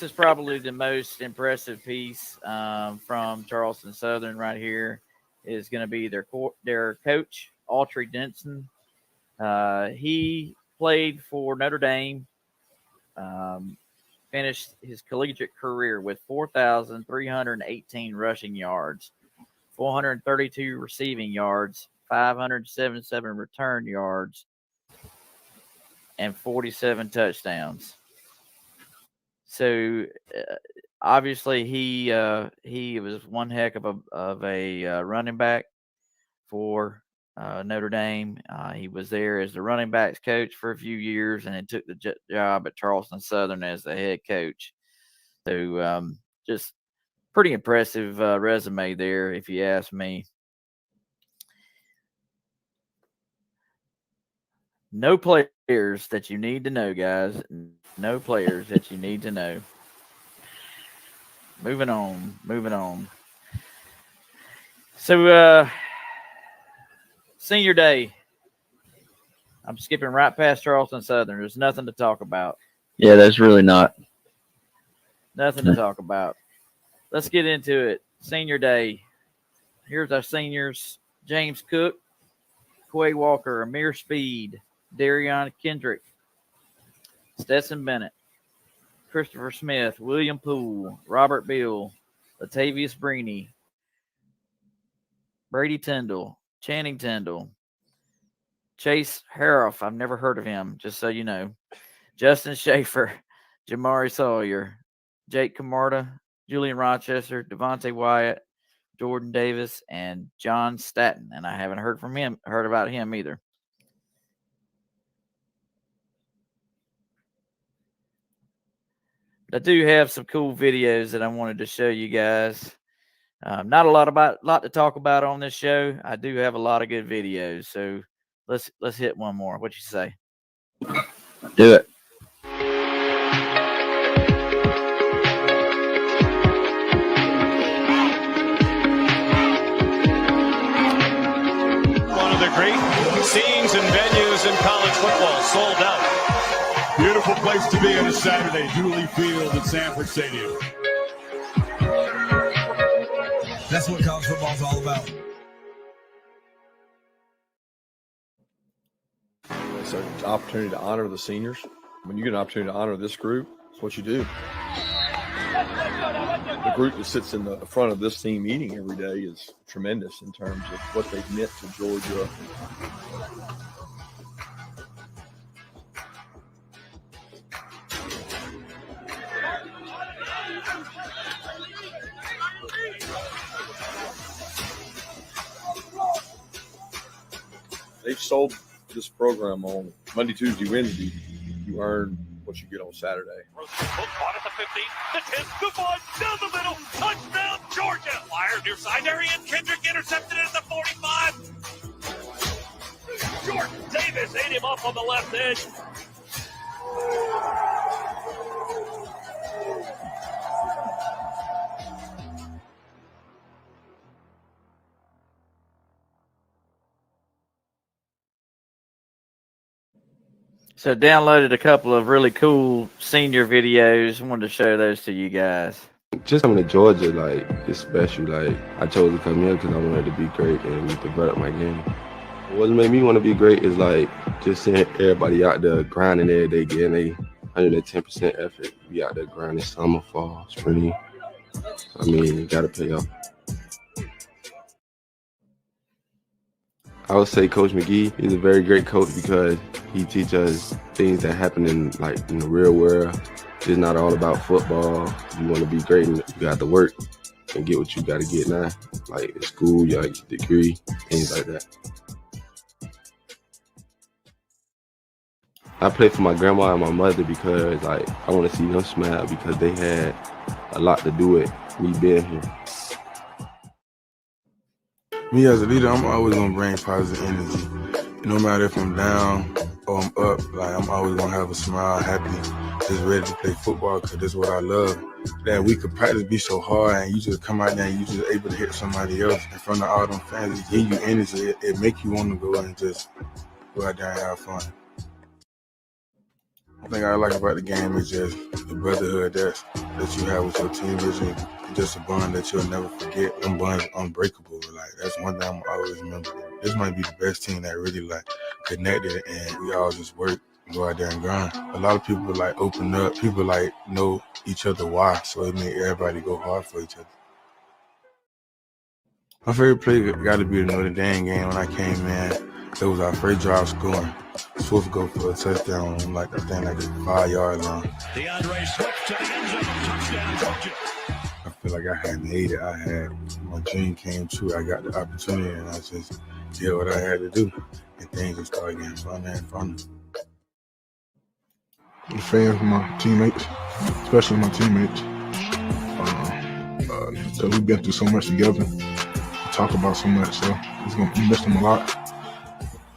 is probably the most impressive piece from Charleston Southern right here. Is going to be their coach, Autry Denson. He played for Notre Dame, finished his collegiate career with 4,318 rushing yards, 432 receiving yards, 577 return yards, and 47 touchdowns. So obviously he was one heck of a running back for Notre Dame. He was there as the running backs coach for a few years, and then took the job at Charleston Southern as the head coach. So just pretty impressive resume there, if you ask me. No players that you need to know, guys. No players that you need to know. Moving on. So, Senior Day. I'm skipping right past Charleston Southern. There's nothing to talk about. Yeah, there's really not. Nothing to talk about. Let's get into it. Senior Day. Here's our seniors. James Cook, Quay Walker, Amir Speed, Darion Kendrick, Stetson Bennett, Christopher Smith, William Poole, Robert Bill, Latavius Brini, Brady Tyndall, Channing Tyndall, Chase Harroff, I've never heard of him, just so you know, Justin Schaefer, Jamari Sawyer, Jake Camarda, Julian Rochester, Devontae Wyatt, Jordan Davis, and John Staton. And I haven't heard about him either. I do have some cool videos that I wanted to show you guys. Not a lot to talk about on this show. I do have a lot of good videos, so let's hit one more. What you say? Do it. One of the great scenes and venues in college football, sold out. Beautiful place to be on a Saturday, Dooley Field at Sanford Stadium. That's what college football is all about. It's an opportunity to honor the seniors. When you get an opportunity to honor this group, it's what you do. The group that sits in the front of this team eating every day is tremendous in terms of what they've meant to Georgia. They've sold this program on Monday, Tuesday, Wednesday. You earn what you get on Saturday. Caught at the 15, the 10, the 5, down the middle, touchdown Georgia. Fire near side, Darian Kendrick intercepted it at the 45. Jordan Davis ate him up on the left edge. So downloaded a couple of really cool senior videos. I wanted to show those to you guys. Just coming to Georgia, like, it's special. Like, I chose to come here because I wanted to be great and develop my game. What made me want to be great is, like, just seeing everybody out there grinding every day, getting a 110% effort. Be out there grinding summer, fall, spring. I mean, it got to pay off. I would say Coach McGee is a very great coach because he teaches us things that happen in the real world. It's not all about football. If you want to be great, you got to work and get what you got to get now. Like in school, you got to get a degree, things like that. I play for my grandma and my mother because I want to see them smile because they had a lot to do with me being here. Me as a leader, I'm always gonna bring positive energy. No matter if I'm down or I'm up, I'm always gonna have a smile, happy, just ready to play football because that's what I love. That week of practice be so hard and you just come out there and you just able to hit somebody else in front of all them fans. It give you energy. It make you want to go and just go out there and have fun. One thing I like about the game is just the brotherhood that you have with your teammates and just a bond that you'll never forget. Them bonds unbreakable. That's one thing I'm always remember. This might be the best team that really connected and we all just work and go out there and grind. A lot of people open up. People know each other why, so it made everybody go hard for each other. My favorite play got to be the Notre Dame game. When I came in, it was our first drive scoring. Supposed to go for a touchdown on a 5-yard line. DeAndre Swift to the end zone, touchdown Georgia. I feel like I had made it. My dream came true. I got the opportunity and I just did what I had to do. And things just started getting funner and funner. I'm a fan of my teammates, especially my teammates. Because we've been through so much together. We talk about so much, so it's going to miss them a lot.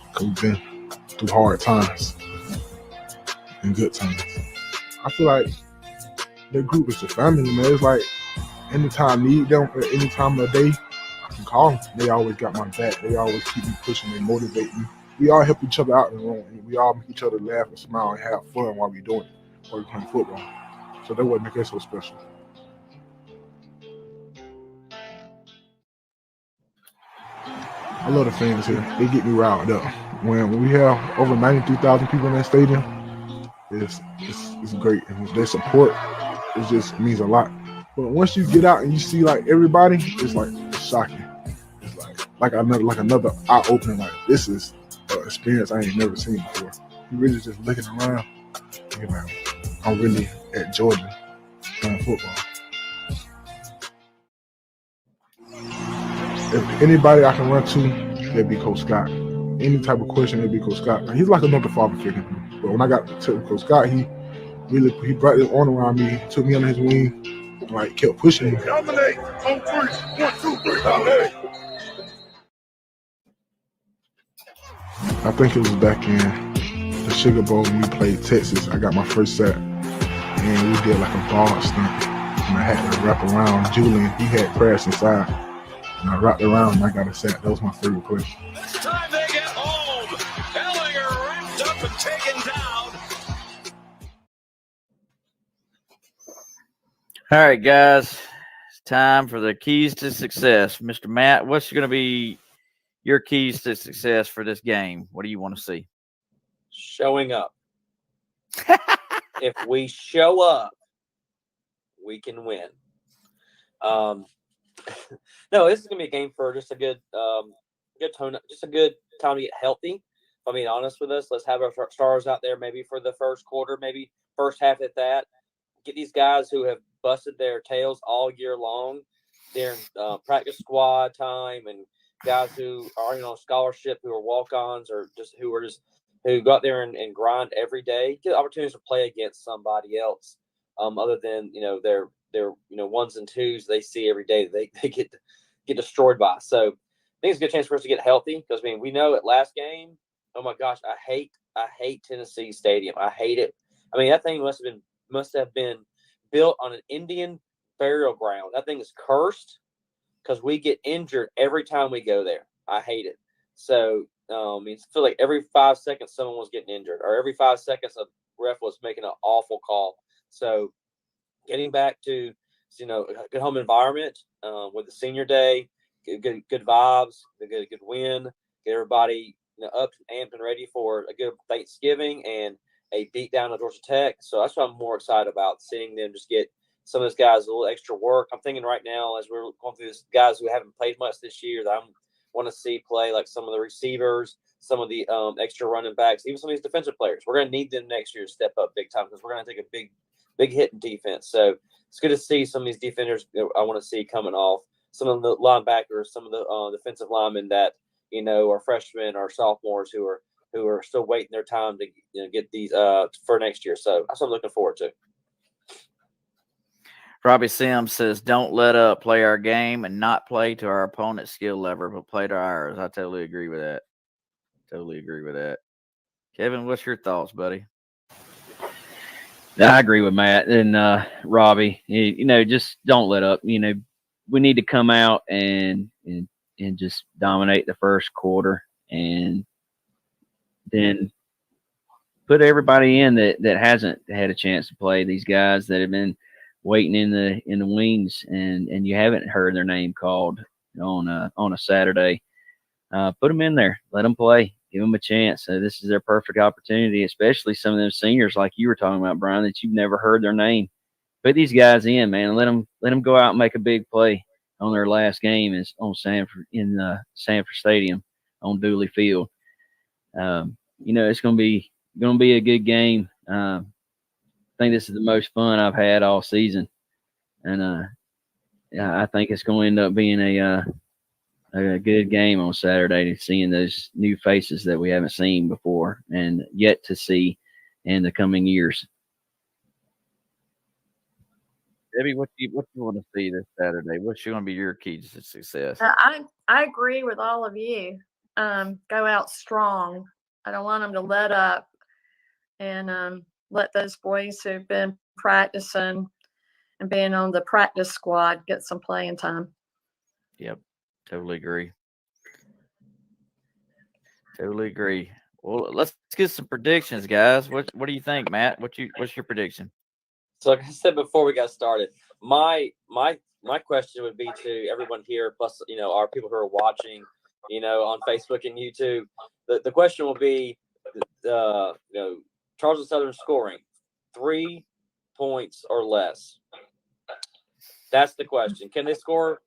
Because we've been through hard times and good times. I feel like their group is a family, man. It's like anytime I need them at any time of the day, I can call them. They always got my back. They always keep me pushing and motivate me. We all help each other out in the room, and we all make each other laugh and smile and have fun while we're doing it, while we're playing football. So that's what makes it so special. I love the fans here. They get me riled up. When we have over 93,000 people in that stadium, it's great. And their support, it just means a lot. But once you get out and you see everybody, it's shocking. It's like another eye opening. This is an experience I ain't never seen before. You really just looking around, I'm really at Georgia playing football. If anybody I can run to, it'd be Coach Scott. Any type of question, it'd be Coach Scott. He's like another father figure. But when I got to Coach Scott, he brought his arm around me, took me under his wing, kept pushing me. Dominate on 3. 1, 2, 3, dominate. I think it was back in the Sugar Bowl when we played Texas. I got my first sack, and we did a ball stunt. And I had to wrap around Julian. He had crashed inside. And I wrapped around and I got a sack. That was my favorite play. This time they get home. Ellinger wrapped up and taken down. All right, guys. It's time for the keys to success. Mr. Matt, what's going to be your keys to success for this game? What do you want to see? Showing up. If we show up, we can win. No, this is gonna be a game for just a good tone, just a good time to get healthy. If I'm being honest with us, let's have our stars out there maybe for the first quarter, maybe first half at that. Get these guys who have busted their tails all year long during practice squad time, and guys who are on scholarship, who are walk-ons, or who go out there and grind every day, get opportunities to play against somebody else, other than their ones and twos they see every day that they get destroyed by. So I think it's a good chance for us to get healthy, because we know at last game, oh my gosh, I hate Tennessee Stadium. I hate it. That thing must have been built on an Indian burial ground. That thing is cursed, because we get injured every time we go there. I hate it. So I feel like every 5 seconds someone was getting injured, or every 5 seconds a ref was making an awful call. So getting back to a good home environment with the senior day, good vibes, a good win, get everybody up and amped and ready for a good Thanksgiving and a beat down of Georgia Tech. So that's what I'm more excited about, seeing them just get some of those guys a little extra work. I'm thinking right now, as we're going through this, guys who haven't played much this year that I want to see play, like some of the receivers, some of the extra running backs, even some of these defensive players. We're going to need them next year to step up big time, because we're going to take a big hit in defense. So it's good to see some of these defenders I want to see coming off. Some of the linebackers, some of the defensive linemen that are freshmen or sophomores who are still waiting their time to get these for next year. So that's what I'm looking forward to. Robbie Sims says, don't let up, play our game and not play to our opponent's skill level, but play to ours. I totally agree with that. Kevin, what's your thoughts, buddy? I agree with Matt and Robbie. Just don't let up. We need to come out and just dominate the first quarter, and then put everybody in that hasn't had a chance to play. These guys that have been waiting in the wings, and you haven't heard their name called on a Saturday. Put them in there, let them play, give them a chance. So this is their perfect opportunity, especially some of those seniors like you were talking about, Brian, that you've never heard their name. Put these guys in, man, and let them go out and make a big play on their last game is on Sanford Stadium on Dooley Field. It's going to be a good game. I think this is the most fun I've had all season, and I think it's going to end up being a good game on Saturday, seeing those new faces that we haven't seen before and yet to see in the coming years. Debbie, what you want to see this Saturday? What's going to be your key to success? I agree with all of you. Go out strong. I don't want them to let up, and let those boys who've been practicing and being on the practice squad get some playing time. Yep, totally agree. Well, let's get some predictions, guys. What do you think, Matt? What's your prediction? So like I said before we got started, my question would be to everyone here, plus our people who are watching, on Facebook and YouTube. The question will be, Charleston Southern scoring 3 points or less. That's the question. Can they score?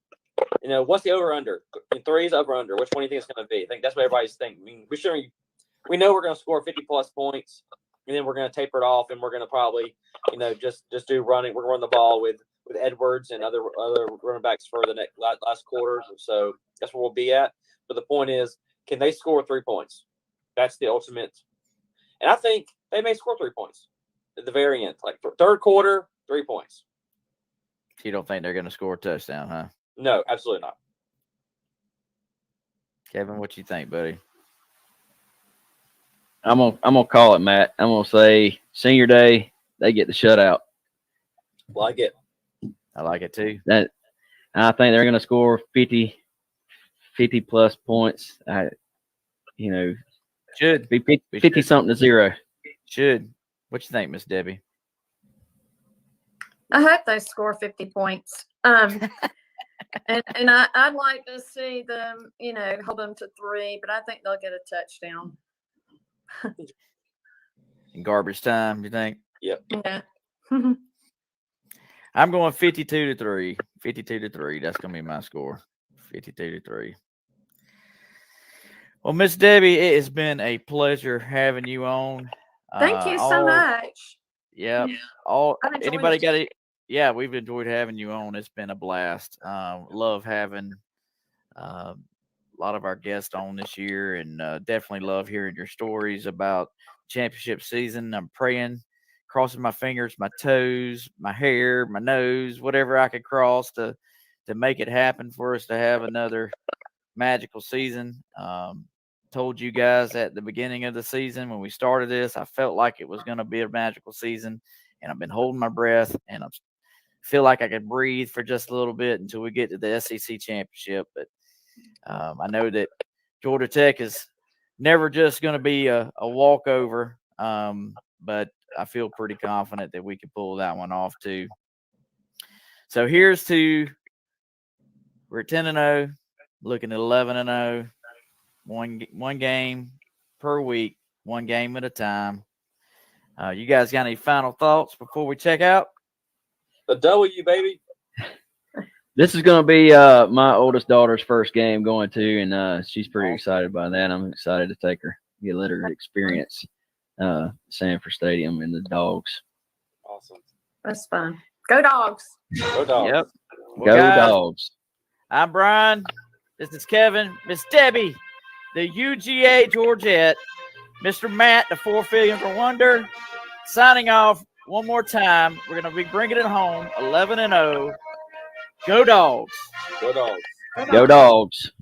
What's the over under? In threes, over under. Which one do you think it's going to be? I think that's what everybody's thinking. We know we're going to score 50+ points, and then we're going to taper it off, and we're going to probably, just do running. We're going to run the ball with Edwards and other running backs for the last quarters. So that's where we'll be at. But the point is, can they score 3 points? That's the ultimate. And I think they may score 3 points at the very end, like third quarter, 3 points. You don't think they're going to score a touchdown, huh? No, absolutely not. Kevin, what you think, buddy? I'm gonna call it, Matt. I'm gonna say senior day, they get the shutout. Like it. I like it too. I think they're gonna score 50+ points. Should be 50 something to 0. Should. What you think, Miss Debbie? I hope they score 50 points. And I'd like to see them, hold them to 3, but I think they'll get a touchdown. In garbage time, you think? Yep. Yeah. I'm going 52-3. 52-3. That's going to be my score. 52-3. Well, Miss Debbie, it has been a pleasure having you on. Thank you so much. Yeah. Anybody got it? Yeah, we've enjoyed having you on. It's been a blast. Love having a lot of our guests on this year, and definitely love hearing your stories about championship season. I'm praying, crossing my fingers, my toes, my hair, my nose, whatever I could cross to make it happen for us to have another magical season. Told you guys at the beginning of the season when we started this, I felt like it was going to be a magical season, and I've been holding my breath, and I feel like I could breathe for just a little bit until we get to the SEC championship. But I know that Georgia Tech is never just going to be a walkover, but I feel pretty confident that we can pull that one off too. So here's to we're 10-0, looking at 11-0, one game per week, one game at a time. You guys got any final thoughts before we check out? The W, baby. This is going to be my oldest daughter's first game going to, and she's pretty excited by that. I'm excited to take her, let her experience Sanford Stadium and the Dogs. Awesome. That's fun. Go Dogs. Go Dogs. Yep. Go Dogs. I'm Brian. This is Kevin. Miss Debbie, the UGA Georgette. Mr. Matt, the 4 for Wonder. Signing off one more time. We're going to be bringing it home 11-0. Go Dogs. Go Dogs. Go Dogs.